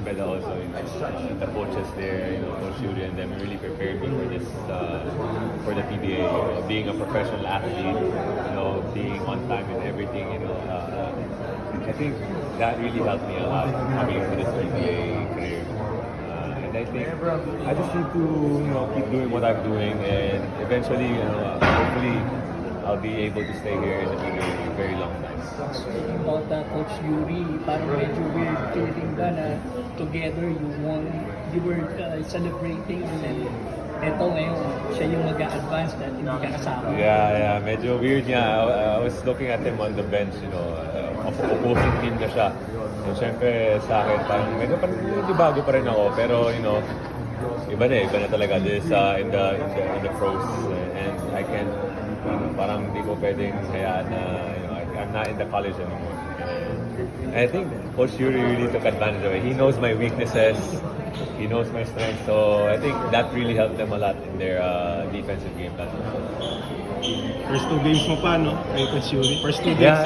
Beda also, the coaches there, Coach Yuri and them really prepared me for this, for the PBA. Being a professional athlete, being on time and everything, I think that really helped me a lot coming into this PBA career. And I think I just need to, keep doing what I'm doing, and eventually, hopefully, I'll be able to stay here in the PBA for a very long time. Speaking about Coach Yuri, parang medyo weird feeling ba na together you were celebrating and then eto ngayon, siya yung mag-a-advance na hindi ka kasama. Yeah, medyo weird niya. I was looking at him on the bench, opposing team na siya. So, syempre sa akin, parang medyo bago pa rin ako, pero iba na talaga this in the pros, and I can't, parang hindi ko pwedeng hayaan na, I'm not in the college anymore. And I think Coach Yuri really took advantage of it. He knows my weaknesses, he knows my strengths, so I think that really helped them a lot in their defensive game plan. First 2 games mo pa, no? Kay Coach Yuri. First 2 games. Yeah.